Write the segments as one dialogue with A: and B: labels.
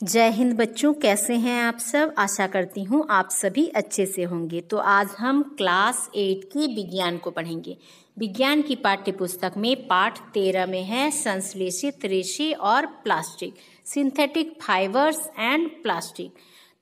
A: जय हिंद बच्चों, कैसे हैं आप सब। आशा करती हूँ आप सभी अच्छे से होंगे। तो आज हम क्लास 8 की विज्ञान को पढ़ेंगे। विज्ञान की पाठ्य पुस्तक में पाठ 13 में है संश्लेषित रेशे और plastic, synthetic fibres and plastic.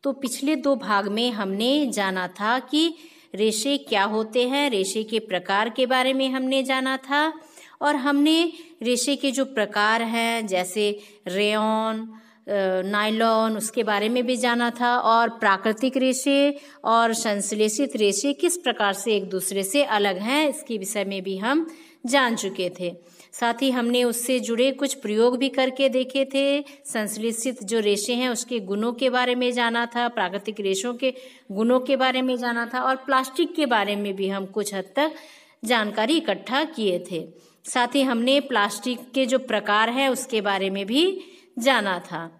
A: तो पिछले 2 भाग में हमने जाना था कि रेशे क्या होते हैं, रेशे के प्रकार के बारे में हमने जाना था और हमने रेशे के जो प्रकार हैं जैसे रेयॉन, नायलॉन, उसके बारे में भी जाना था और प्राकृतिक रेशे और संश्लेषित रेशे किस प्रकार से एक दूसरे से अलग हैं इसके विषय में भी हम जान चुके थे। साथ ही हमने उससे जुड़े कुछ प्रयोग भी करके देखे थे। संश्लेषित जो रेशे हैं उसके गुणों के बारे में जाना था, प्राकृतिक रेशों के गुणों के बारे में जाना था और प्लास्टिक के बारे में भी हम कुछ हद तक जानकारी इकट्ठा किए थे। साथ ही हमने प्लास्टिक के जो प्रकार हैं उसके बारे में भी जाना था।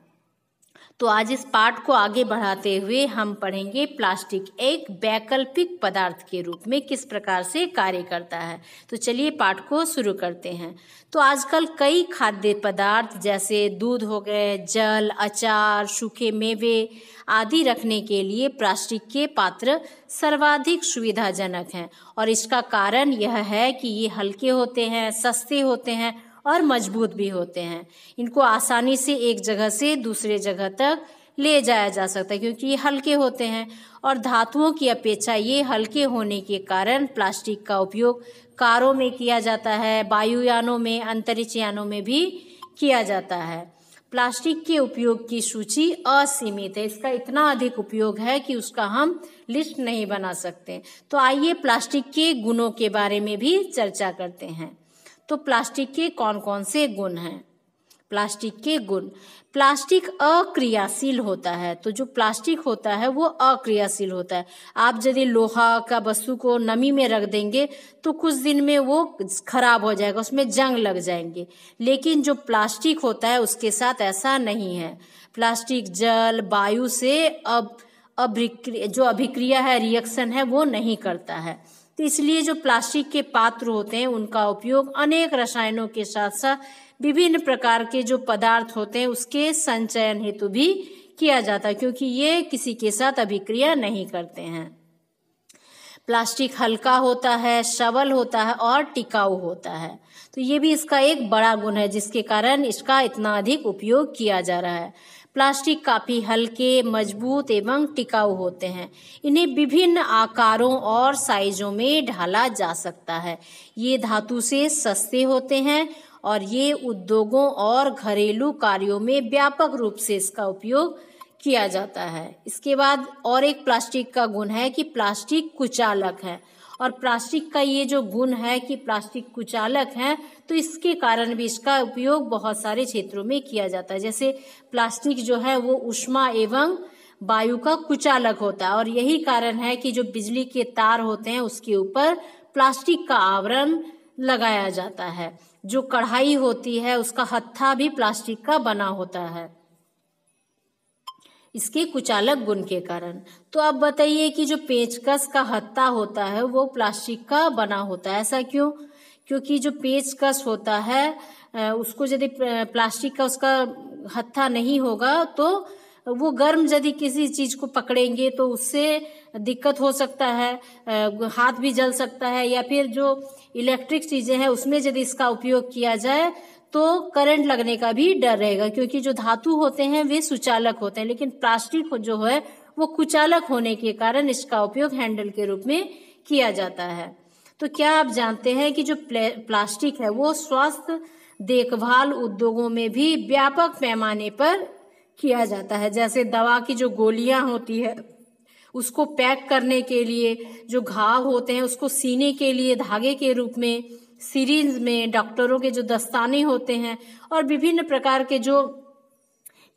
A: तो आज इस पाठ को आगे बढ़ाते हुए हम पढ़ेंगे प्लास्टिक एक वैकल्पिक पदार्थ के रूप में किस प्रकार से कार्य करता है। तो चलिए पाठ को शुरू करते हैं। तो आजकल कई खाद्य पदार्थ जैसे दूध हो गए, जल, अचार, सूखे मेवे आदि रखने के लिए प्लास्टिक के पात्र सर्वाधिक सुविधाजनक हैं और इसका कारण यह है कि ये हल्के होते हैं, सस्ते होते हैं और मजबूत भी होते हैं। इनको आसानी से एक जगह से दूसरे जगह तक ले जाया जा सकता है क्योंकि ये हल्के होते हैं और धातुओं की अपेक्षा ये हल्के होने के कारण प्लास्टिक का उपयोग कारों में किया जाता है, वायुयानों में, अंतरिक्ष यानों में भी किया जाता है। प्लास्टिक के उपयोग की सूची असीमित है, इसका इतना अधिक उपयोग है कि उसका हम लिस्ट नहीं बना सकते। तो आइए प्लास्टिक के गुणों के बारे में भी चर्चा करते हैं। तो प्लास्टिक के कौन कौन से गुण हैं। प्लास्टिक के गुण, प्लास्टिक अक्रियाशील होता है। तो जो प्लास्टिक होता है वो अक्रियाशील होता है। आप यदि लोहा का वस्तु को नमी में रख देंगे तो कुछ दिन में वो खराब हो जाएगा, उसमें जंग लग जाएंगे। लेकिन जो प्लास्टिक होता है उसके साथ ऐसा नहीं है। प्लास्टिक जल, वायु से जो अभिक्रिया है, रिएक्शन है, वो नहीं करता है। तो इसलिए जो प्लास्टिक के पात्र होते हैं उनका उपयोग अनेक रसायनों के साथ साथ विभिन्न प्रकार के जो पदार्थ होते हैं उसके संचयन हेतु भी किया जाता है क्योंकि ये किसी के साथ अभिक्रिया नहीं करते हैं। प्लास्टिक हल्का होता है, सबल होता है और टिकाऊ होता है। तो ये भी इसका एक बड़ा गुण है जिसके कारण इसका इतना अधिक उपयोग किया जा रहा है। प्लास्टिक काफी हल्के, मजबूत एवं टिकाऊ होते हैं। इन्हें विभिन्न आकारों और साइजों में ढाला जा सकता है। ये धातु से सस्ते होते हैं और ये उद्योगों और घरेलू कार्यों में व्यापक रूप से इसका उपयोग किया जाता है। इसके बाद और एक प्लास्टिक का गुण है कि प्लास्टिक कुचालक है और प्लास्टिक का ये जो गुण है कि प्लास्टिक कुचालक है तो इसके कारण भी इसका उपयोग बहुत सारे क्षेत्रों में किया जाता है। जैसे प्लास्टिक जो है वो ऊष्मा एवं वायु का कुचालक होता है और यही कारण है कि जो बिजली के तार होते हैं उसके ऊपर प्लास्टिक का आवरण लगाया जाता है। जो कढ़ाई होती है उसका हत्था भी प्लास्टिक का बना होता है इसके कुचालक गुण के कारण। तो अब बताइए कि जो पेचकस का हत्था होता है वो प्लास्टिक का बना होता है, ऐसा क्यों? क्योंकि जो पेचकस होता है उसको यदि प्लास्टिक का उसका हत्था नहीं होगा तो वो गर्म यदि किसी चीज को पकड़ेंगे तो उससे दिक्कत हो सकता है, हाथ भी जल सकता है या फिर जो इलेक्ट्रिक चीजें हैं उसमें यदि इसका उपयोग किया जाए तो करंट लगने का भी डर रहेगा क्योंकि जो धातु होते हैं वे सुचालक होते हैं लेकिन प्लास्टिक जो है वो कुचालक होने के कारण इसका उपयोग हैंडल के रूप में किया जाता है। तो क्या आप जानते हैं कि जो प्लास्टिक है वो स्वास्थ्य देखभाल उद्योगों में भी व्यापक पैमाने पर किया जाता है। जैसे दवा की जो गोलियां होती है उसको पैक करने के लिए, जो घाव होते हैं उसको सीने के लिए धागे के रूप में, सिरिंज में, डॉक्टरों के जो दस्ताने होते हैं और विभिन्न प्रकार के जो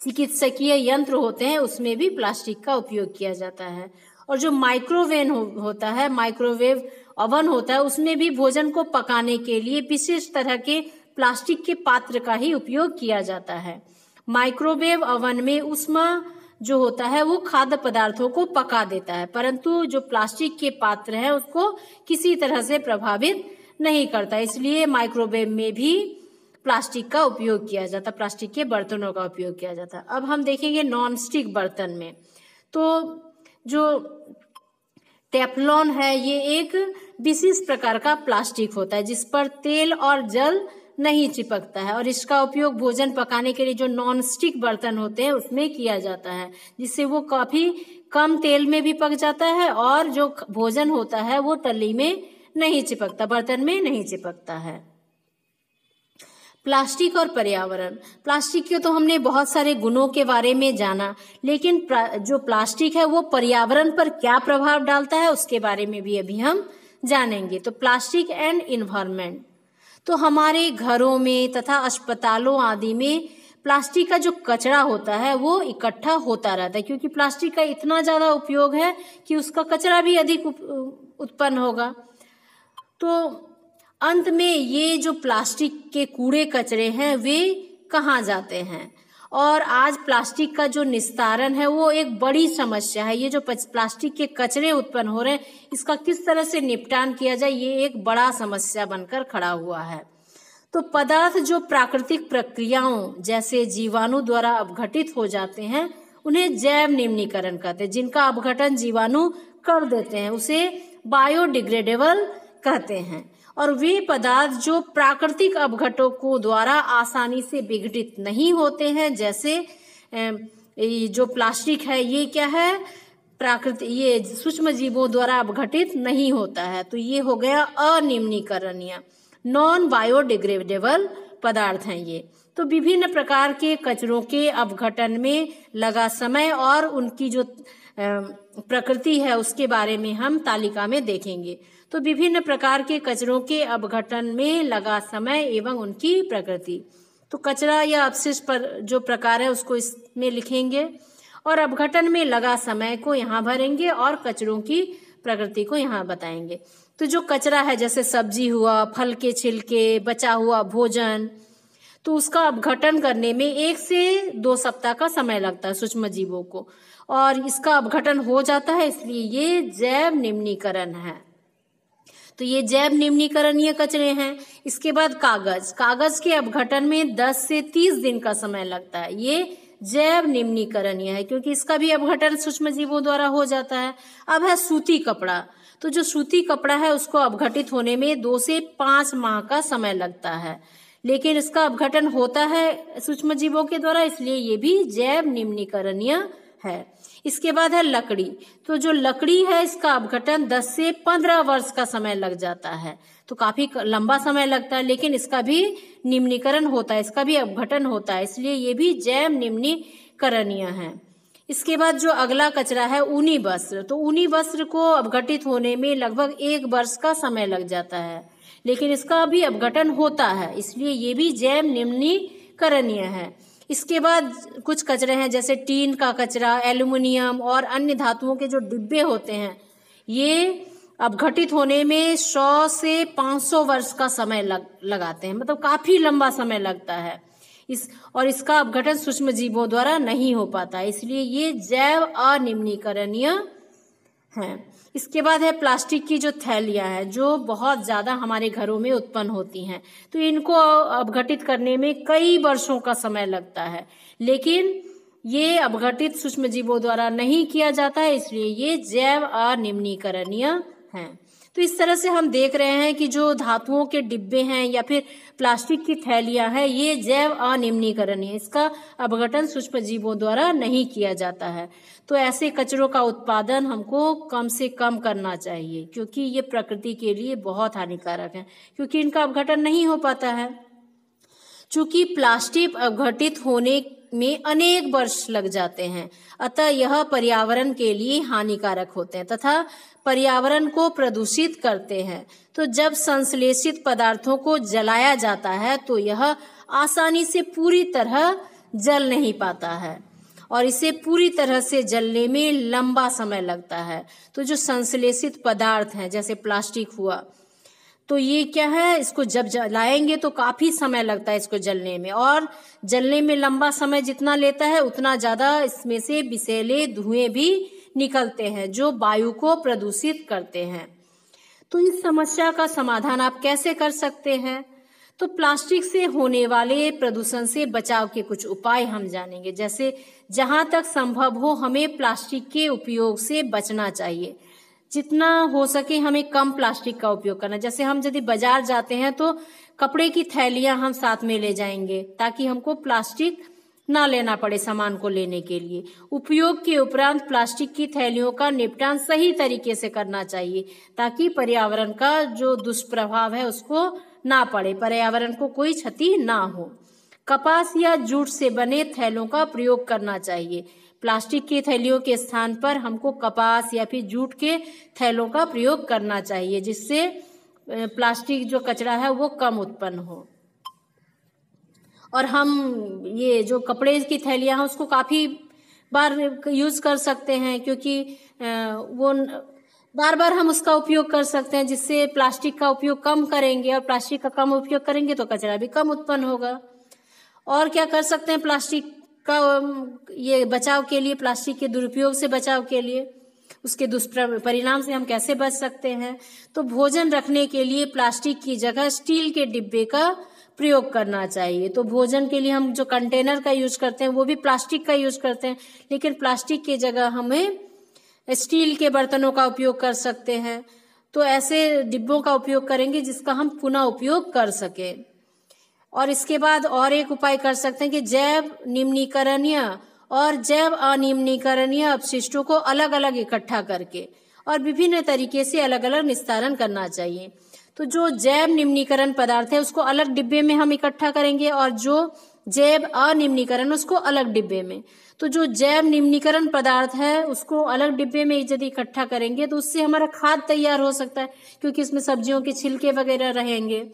A: चिकित्सकीय यंत्र होते हैं उसमें भी प्लास्टिक का उपयोग किया जाता है। और जो माइक्रोवेव होता है, माइक्रोवेव ओवन होता है, उसमें भी भोजन को पकाने के लिए विशेष तरह के प्लास्टिक के पात्र का ही उपयोग किया जाता है। माइक्रोवेव ओवन में ऊष्मा जो होता है वो खाद्य पदार्थों को पका देता है परंतु जो प्लास्टिक के पात्र है उसको किसी तरह से प्रभावित नहीं करता। इसलिए माइक्रोवेव में भी प्लास्टिक का उपयोग किया जाता, प्लास्टिक के बर्तनों का उपयोग किया जाता। अब हम देखेंगे नॉन स्टिक बर्तन में, तो जो टेफ्लॉन है ये एक विशेष प्रकार का प्लास्टिक होता है जिस पर तेल और जल नहीं चिपकता है, और इसका उपयोग भोजन पकाने के लिए जो नॉन स्टिक बर्तन होते हैं उसमें किया जाता है, जिससे वो काफी कम तेल में भी पक जाता है और जो भोजन होता है वो तली में नहीं चिपकता, बर्तन में नहीं चिपकता है। प्लास्टिक और पर्यावरण। प्लास्टिक के तो हमने बहुत सारे गुणों के बारे में जाना, लेकिन जो प्लास्टिक है वो पर्यावरण पर क्या प्रभाव डालता है उसके बारे में भी अभी हम जानेंगे। तो प्लास्टिक एंड इन्वायरमेंट, तो हमारे घरों में तथा अस्पतालों आदि में प्लास्टिक का जो कचरा होता है वो इकट्ठा होता रहता है, क्योंकि प्लास्टिक का इतना ज्यादा उपयोग है कि उसका कचरा भी अधिक उत्पन्न होगा। तो अंत में ये जो प्लास्टिक के कूड़े कचरे हैं वे कहाँ जाते हैं, और आज प्लास्टिक का जो निस्तारण है वो एक बड़ी समस्या है। ये जो प्लास्टिक के कचरे उत्पन्न हो रहे हैं इसका किस तरह से निपटान किया जाए, ये एक बड़ा समस्या बनकर खड़ा हुआ है। तो पदार्थ जो प्राकृतिक प्रक्रियाओं जैसे जीवाणु द्वारा अपघटित हो जाते हैं उन्हें जैव निम्नीकरण कहते हैं। जिनका अपघटन जीवाणु कर देते हैं उसे बायोडिग्रेडेबल कहते हैं। और वे पदार्थ जो प्राकृतिक अपघटकों द्वारा आसानी से विघटित नहीं होते हैं, जैसे जो प्लास्टिक है ये क्या है, प्राकृतिक, ये सूक्ष्म जीवों द्वारा अपघटित नहीं होता है, तो ये हो गया अनिम्नीकरणीय, नॉन बायोडिग्रेडेबल पदार्थ हैं ये। तो विभिन्न प्रकार के कचरों के अपघटन में लगा समय और उनकी जो प्रकृति है उसके बारे में हम तालिका में देखेंगे। तो विभिन्न प्रकार के कचरों के अपघटन में लगा समय एवं उनकी प्रकृति। तो कचरा या अपशिष्ट पर जो प्रकार है उसको इसमें लिखेंगे और अपघटन में लगा समय को यहाँ भरेंगे और कचरों की प्रकृति को यहाँ बताएंगे। तो जो कचरा है जैसे सब्जी हुआ, फल के छिलके, बचा हुआ भोजन, तो उसका अपघटन करने में 1 से 2 सप्ताह का समय लगता है सूक्ष्म जीवों को, और इसका अपघटन हो जाता है, इसलिए ये जैव निम्नीकरण है। तो ये जैव निम्नीकरणीय कचरे हैं। इसके बाद कागज के अपघटन में 10 से 30 दिन का समय लगता है, ये जैव निम्नीकरणीय है क्योंकि इसका भी अपघटन सूक्ष्म जीवों द्वारा हो जाता है। अब है सूती कपड़ा, तो जो सूती कपड़ा है उसको अपघटित होने में 2 से 5 माह का समय लगता है, लेकिन इसका अपघटन होता है सूक्ष्म जीवों के द्वारा, इसलिए ये भी जैव निम्नीकरणीय है। इसके बाद है लकड़ी, तो जो लकड़ी है इसका अपघटन 10 से 15 वर्ष का समय लग जाता है, तो काफी लंबा समय लगता है, लेकिन इसका भी निम्नीकरण होता है, इसका भी अपघटन होता है, इसलिए ये भी जैव निम्नीकरणीय है। इसके बाद जो अगला कचरा है ऊनी वस्त्र, तो ऊनी वस्त्र को अपघटित होने में लगभग 1 वर्ष का समय लग जाता है, लेकिन इसका भी अपघटन होता है, इसलिए ये भी जैव निम्नीकरणीय है। इसके बाद कुछ कचरे हैं जैसे टीन का कचरा, एल्युमिनियम और अन्य धातुओं के जो डिब्बे होते हैं, ये अपघटित होने में 100 से 500 वर्ष का समय लगाते हैं, मतलब काफी लंबा समय लगता है। इसका अपघटन सूक्ष्म जीवों द्वारा नहीं हो पाता, इसलिए ये जैव अनिम्नीकरणीय है। इसके बाद है प्लास्टिक की जो थैलियां हैं जो बहुत ज्यादा हमारे घरों में उत्पन्न होती हैं, तो इनको अपघटित करने में कई वर्षों का समय लगता है, लेकिन ये अपघटित सूक्ष्म जीवों द्वारा नहीं किया जाता है, इसलिए ये जैव अनिम्नीकरणीय है। तो इस तरह से हम देख रहे हैं कि जो धातुओं के डिब्बे हैं या फिर प्लास्टिक की थैलियां हैं ये जैव अनिम्नीकरणीय, इसका अपघटन सूक्ष्म जीवों द्वारा नहीं किया जाता है। तो ऐसे कचरों का उत्पादन हमको कम से कम करना चाहिए, क्योंकि ये प्रकृति के लिए बहुत हानिकारक है, क्योंकि इनका अपघटन नहीं हो पाता है। चूंकि प्लास्टिक अपघटित होने में अनेक वर्ष लग जाते हैं, अतः यह पर्यावरण के लिए हानिकारक होते हैं तथा पर्यावरण को प्रदूषित करते हैं। तो जब संश्लेषित पदार्थों को जलाया जाता है तो यह आसानी से पूरी तरह जल नहीं पाता है और इसे पूरी तरह से जलने में लंबा समय लगता है। तो जो संश्लेषित पदार्थ हैं जैसे प्लास्टिक हुआ, तो ये क्या है, इसको जब जलाएंगे तो काफी समय लगता है इसको जलने में, और जलने में लंबा समय जितना लेता है उतना ज्यादा इसमें से विषैले धुएं भी निकलते हैं जो वायु को प्रदूषित करते हैं। तो इस समस्या का समाधान आप कैसे कर सकते हैं? तो प्लास्टिक से होने वाले प्रदूषण से बचाव के कुछ उपाय हम जानेंगे। जैसे जहां तक संभव हो हमें प्लास्टिक के उपयोग से बचना चाहिए, जितना हो सके हमें कम प्लास्टिक का उपयोग करना। जैसे हम यदि बाजार जाते हैं तो कपड़े की थैलियां हम साथ में ले जाएंगे ताकि हमको प्लास्टिक ना लेना पड़े सामान को लेने के लिए। उपयोग के उपरांत प्लास्टिक की थैलियों का निपटान सही तरीके से करना चाहिए ताकि पर्यावरण का जो दुष्प्रभाव है उसको ना पड़े, पर्यावरण को कोई क्षति ना हो। कपास या जूट से बने थैलों का प्रयोग करना चाहिए। प्लास्टिक की थैलियों के स्थान पर हमको कपास या फिर जूट के थैलों का प्रयोग करना चाहिए, जिससे प्लास्टिक जो कचरा है वो कम उत्पन्न हो। और हम ये जो कपड़े की थैलियां हैं उसको काफी बार यूज कर सकते हैं, क्योंकि वो बार बार हम उसका उपयोग कर सकते हैं, जिससे प्लास्टिक का उपयोग कम करेंगे। और प्लास्टिक का कम उपयोग करेंगे तो कचरा भी कम उत्पन्न होगा। और क्या कर सकते हैं प्लास्टिक का ये बचाव के लिए, प्लास्टिक के दुरुपयोग से बचाव के लिए, उसके दुष्परिणाम से हम कैसे बच सकते हैं? तो भोजन रखने के लिए प्लास्टिक की जगह स्टील के डिब्बे का प्रयोग करना चाहिए। तो भोजन के लिए हम जो कंटेनर का यूज करते हैं वो भी प्लास्टिक का यूज करते हैं, लेकिन प्लास्टिक की जगह हमें स्टील के बर्तनों का उपयोग कर सकते हैं। तो ऐसे डिब्बों का उपयोग करेंगे जिसका हम पुनः उपयोग कर सकें। और इसके बाद और एक उपाय कर सकते हैं कि जैव निम्नीकरणीय और जैव अनिम्नीकरणीय अपशिष्टों को अलग अलग इकट्ठा करके और विभिन्न तरीके से अलग अलग निस्तारण करना चाहिए। तो जो जैव निम्नीकरण पदार्थ है उसको अलग डिब्बे में हम इकट्ठा करेंगे और जो जैव अनिम्नीकरण उसको अलग डिब्बे में। तो जो जैव निम्नीकरण पदार्थ है उसको अलग डिब्बे में यदि इकट्ठा करेंगे तो उससे हमारा खाद तैयार हो सकता है, क्योंकि इसमें सब्जियों के छिलके वगैरह रहेंगे।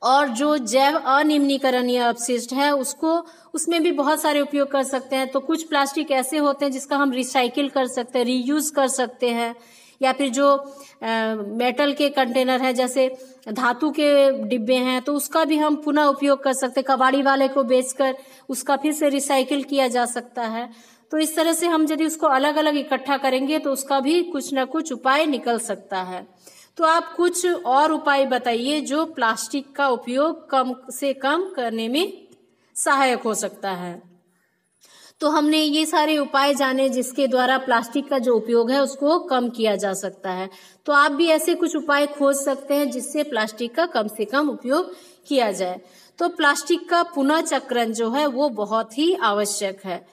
A: और जो जैव अनिम्नीकरणीय अपशिष्ट है उसमें भी बहुत सारे उपयोग कर सकते हैं। तो कुछ प्लास्टिक ऐसे होते हैं जिसका हम रिसाइकिल कर सकते हैं, रीयूज कर सकते हैं, या फिर जो मेटल के कंटेनर है जैसे धातु के डिब्बे हैं तो उसका भी हम पुनः उपयोग कर सकते हैं। कबाड़ी वाले को बेचकर उसका फिर से रिसाइकिल किया जा सकता है। तो इस तरह से हम यदि उसको अलग अलग इकट्ठा करेंगे तो उसका भी कुछ ना कुछ उपाय निकल सकता है। तो आप कुछ और उपाय बताइए जो प्लास्टिक का उपयोग कम से कम करने में सहायक हो सकता है। तो हमने ये सारे उपाय जाने जिसके द्वारा प्लास्टिक का जो उपयोग है उसको कम किया जा सकता है। तो आप भी ऐसे कुछ उपाय खोज सकते हैं जिससे प्लास्टिक का कम से कम उपयोग किया जाए। तो प्लास्टिक का पुनः चक्रण जो है वो बहुत ही आवश्यक है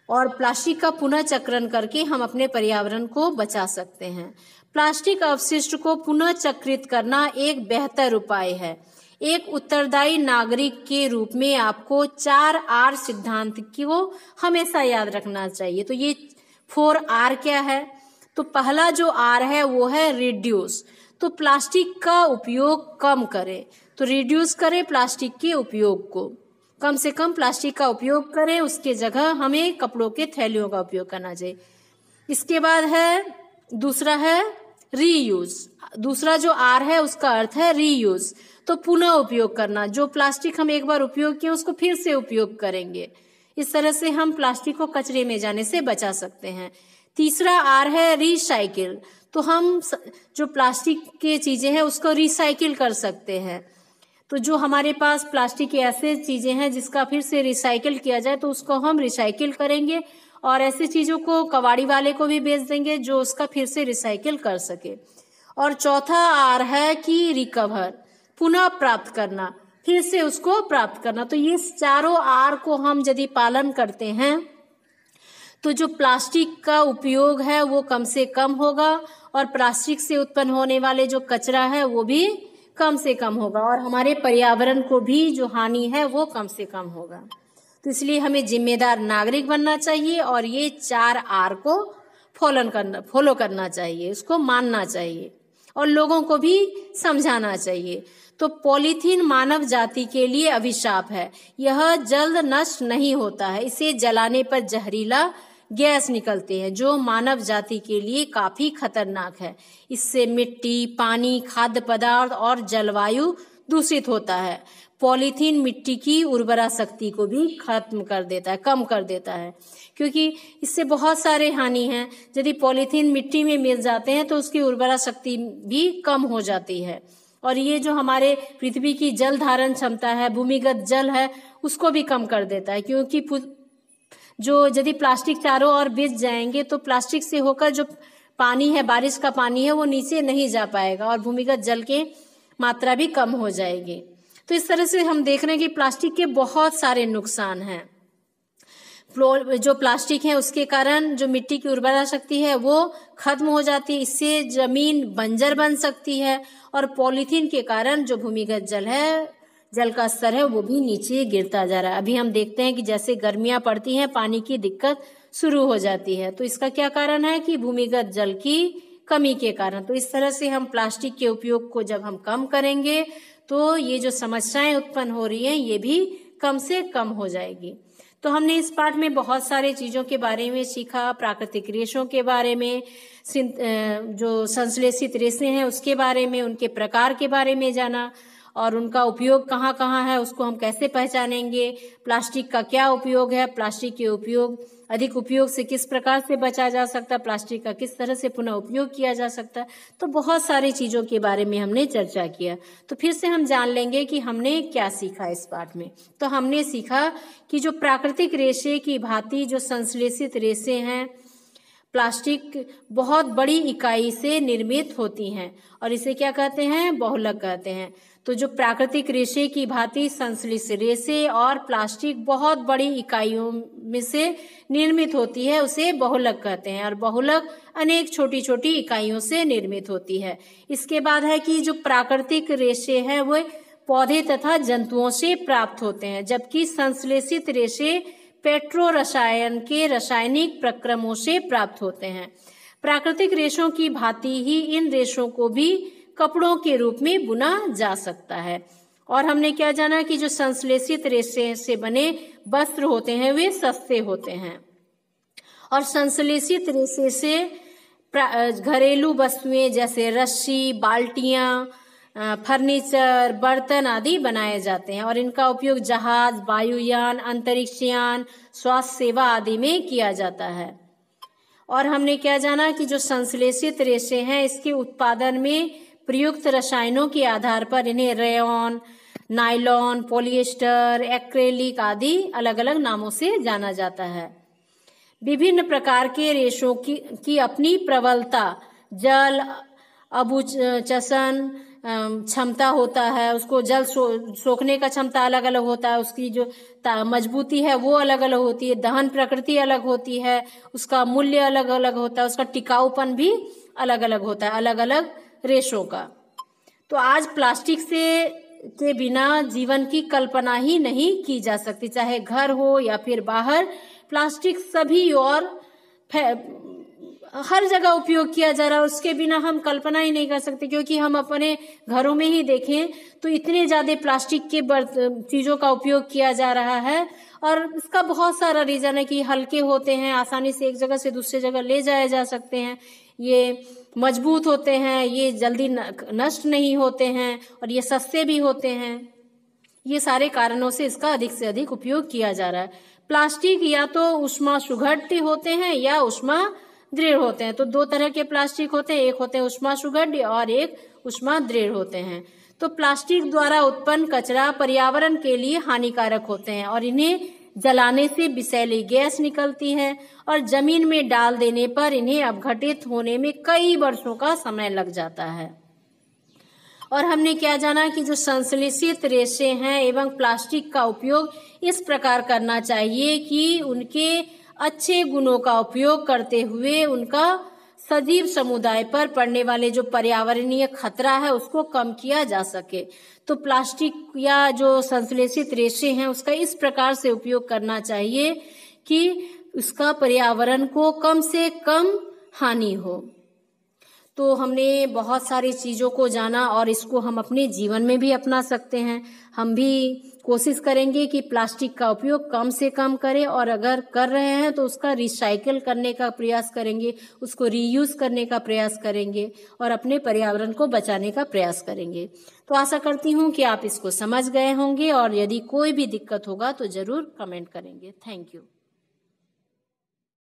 A: और प्लास्टिक का पुनः चक्रण करके हम अपने पर्यावरण को बचा सकते हैं। प्लास्टिक अपशिष्ट को पुनः चक्रित करना एक बेहतर उपाय है। एक उत्तरदायी नागरिक के रूप में आपको 4R सिद्धांत को हमेशा याद रखना चाहिए। तो ये 4R क्या है? तो पहला जो R है वो है रिड्यूस। तो प्लास्टिक का उपयोग कम करें, तो रिड्यूस करें प्लास्टिक के उपयोग को, कम से कम प्लास्टिक का उपयोग करें, उसके जगह हमें कपड़ों के थैलियों का उपयोग करना चाहिए। इसके बाद है दूसरा है रीयूज। दूसरा जो R है उसका अर्थ है रीयूज, तो पुनः उपयोग करना। जो प्लास्टिक हम एक बार उपयोग किए उसको फिर से उपयोग करेंगे। इस तरह से हम प्लास्टिक को कचरे में जाने से बचा सकते हैं। तीसरा R है रिसाइकिल। तो हम जो प्लास्टिक के चीजें हैं उसको रिसाइकिल कर सकते हैं। तो जो हमारे पास प्लास्टिक की ऐसे चीजें हैं जिसका फिर से रिसाइकिल किया जाए तो उसको हम रिसाइकिल करेंगे और ऐसी चीजों को कबाड़ी वाले को भी बेच देंगे जो उसका फिर से रिसाइकिल कर सके। और चौथा R है कि रिकवर, पुनः प्राप्त करना, फिर से उसको प्राप्त करना। तो ये चारों R को हम यदि पालन करते हैं तो जो प्लास्टिक का उपयोग है वो कम से कम होगा और प्लास्टिक से उत्पन्न होने वाले जो कचरा है वो भी कम से कम होगा और हमारे पर्यावरण को भी जो हानि है वो कम से कम होगा। तो इसलिए हमें जिम्मेदार नागरिक बनना चाहिए और ये 4R को फॉलो करना चाहिए, उसको मानना चाहिए और लोगों को भी समझाना चाहिए। तो पॉलीथीन मानव जाति के लिए अभिशाप है। यह जल्द नष्ट नहीं होता है। इसे जलाने पर जहरीला गैस निकलते हैं जो मानव जाति के लिए काफी खतरनाक है। इससे मिट्टी, पानी, खाद्य पदार्थ और जलवायु दूषित होता है। पॉलीथीन मिट्टी की उर्वरा शक्ति को भी खत्म कर देता है, कम कर देता है, क्योंकि इससे बहुत सारे हानि हैं। यदि पॉलीथीन मिट्टी में मिल जाते हैं तो उसकी उर्वरा शक्ति भी कम हो जाती है और ये जो हमारे पृथ्वी की जल धारण क्षमता है, भूमिगत जल है, उसको भी कम कर देता है, क्योंकि जो यदि प्लास्टिक चारों ओर बिछ जाएंगे तो प्लास्टिक से होकर जो पानी है, बारिश का पानी है, वो नीचे नहीं जा पाएगा और भूमिगत जल की मात्रा भी कम हो जाएगी। तो इस तरह से हम देख रहे हैं कि प्लास्टिक के बहुत सारे नुकसान हैं। जो प्लास्टिक है उसके कारण जो मिट्टी की उर्वरा शक्ति है वो खत्म हो जाती है, इससे जमीन बंजर बन सकती है, और पॉलीथीन के कारण जो भूमिगत जल है, जल का स्तर है, वो भी नीचे गिरता जा रहा है। अभी हम देखते हैं कि जैसे गर्मियां पड़ती हैं पानी की दिक्कत शुरू हो जाती है, तो इसका क्या कारण है कि भूमिगत जल की कमी के कारण। तो इस तरह से हम प्लास्टिक के उपयोग को जब हम कम करेंगे तो ये जो समस्याएं उत्पन्न हो रही हैं ये भी कम से कम हो जाएगी। तो हमने इस पाठ में बहुत सारे चीजों के बारे में सीखा, प्राकृतिक रेशों के बारे में, जो संश्लेषित रेशे हैं उसके बारे में, उनके प्रकार के बारे में जाना, और उनका उपयोग कहाँ कहाँ है, उसको हम कैसे पहचानेंगे, प्लास्टिक का क्या उपयोग है, प्लास्टिक के अधिक उपयोग से किस प्रकार से बचा जा सकता है, प्लास्टिक का किस तरह से पुनः उपयोग किया जा सकता है। तो बहुत सारी चीजों के बारे में हमने चर्चा किया। तो फिर से हम जान लेंगे कि हमने क्या सीखा इस पाठ में। तो हमने सीखा कि जो प्राकृतिक रेशे की भांति जो संश्लेषित रेशे हैं, प्लास्टिक बहुत बड़ी इकाई से निर्मित होती हैं और इसे क्या कहते हैं, बहुलक कहते हैं। तो जो प्राकृतिक रेशे की भांति संश्लेषित रेशे और प्लास्टिक बहुत बड़ी इकाइयों में से निर्मित होती है, उसे बहुलक कहते हैं, और बहुलक अनेक छोटी छोटी इकाइयों से निर्मित होती है। इसके बाद है कि जो प्राकृतिक रेशे हैं वो पौधे तथा जंतुओं से प्राप्त होते हैं, जबकि संश्लेषित रेशे पेट्रो रसायन के रासायनिक प्रक्रमों से प्राप्त होते हैं। प्राकृतिक रेशों की भांति ही इन रेशों को भी कपड़ों के रूप में बुना जा सकता है। और हमने क्या जाना कि जो संश्लेषित रेशे से बने वस्त्र होते हैं वे सस्ते होते हैं, और संश्लेषित रेशे से घरेलू वस्तुएं जैसे रस्सी, बाल्टियां, फर्नीचर, बर्तन आदि बनाए जाते हैं, और इनका उपयोग जहाज, वायुयान, अंतरिक्षयान, स्वास्थ्य सेवा आदि में किया जाता है। और हमने क्या जाना कि जो संश्लेषित रेशे हैं इसके उत्पादन में प्रयुक्त रसायनों के आधार पर इन्हें रेयॉन, नायलॉन, पॉलिएस्टर, एक्रेलिक आदि अलग अलग नामों से जाना जाता है। विभिन्न प्रकार के रेशों की अपनी प्रबलता, जल अबुचसन क्षमता होता है, उसको जल सोखने का क्षमता अलग अलग होता है, उसकी जो मजबूती है वो अलग अलग होती है, दहन प्रकृति अलग होती है, उसका मूल्य अलग अलग होता है, उसका टिकाऊपन भी अलग अलग होता है, अलग अलग रेशों का। तो आज प्लास्टिक के बिना जीवन की कल्पना ही नहीं की जा सकती, चाहे घर हो या फिर बाहर, प्लास्टिक सभी और हर जगह उपयोग किया जा रहा है, उसके बिना हम कल्पना ही नहीं कर सकते। क्योंकि हम अपने घरों में ही देखें तो इतने ज्यादा प्लास्टिक के चीजों का उपयोग किया जा रहा है, और इसका बहुत सारा रीजन है कि हल्के होते हैं, आसानी से एक जगह से दूसरी जगह ले जाए जा सकते हैं, ये मजबूत होते हैं, ये जल्दी नष्ट नहीं होते हैं, और ये सस्ते भी होते हैं। ये सारे कारणों से इसका अधिक से अधिक उपयोग किया जा रहा है। प्लास्टिक या तो ऊष्मा सुघट्य होते हैं या ऊष्मा दृढ़ होते हैं। तो दो तरह के प्लास्टिक होते हैं, एक होते हैं ऊष्मा सुघट्य और एक ऊष्मा दृढ़ होते हैं। तो प्लास्टिक द्वारा उत्पन्न कचरा पर्यावरण के लिए हानिकारक होते हैं, और इन्हें जलाने से विषैली गैस निकलती है, और जमीन में डाल देने पर इन्हें अपघटित होने में कई वर्षों का समय लग जाता है। और हमने क्या जाना कि जो संश्लेषित रेशे हैं एवं प्लास्टिक का उपयोग इस प्रकार करना चाहिए कि उनके अच्छे गुणों का उपयोग करते हुए उनका सजीव समुदाय पर पड़ने वाले जो पर्यावरणीय खतरा है उसको कम किया जा सके। तो प्लास्टिक या जो संश्लेषित रेशे हैं उसका इस प्रकार से उपयोग करना चाहिए कि उसका पर्यावरण को कम से कम हानि हो। तो हमने बहुत सारी चीजों को जाना और इसको हम अपने जीवन में भी अपना सकते हैं। हम भी कोशिश करेंगे कि प्लास्टिक का उपयोग कम से कम करें, और अगर कर रहे हैं तो उसका रिसाइकिल करने का प्रयास करेंगे, उसको रीयूज करने का प्रयास करेंगे और अपने पर्यावरण को बचाने का प्रयास करेंगे। तो आशा करती हूँ कि आप इसको समझ गए होंगे, और यदि कोई भी दिक्कत होगा तो जरूर कमेंट करेंगे। Thank you.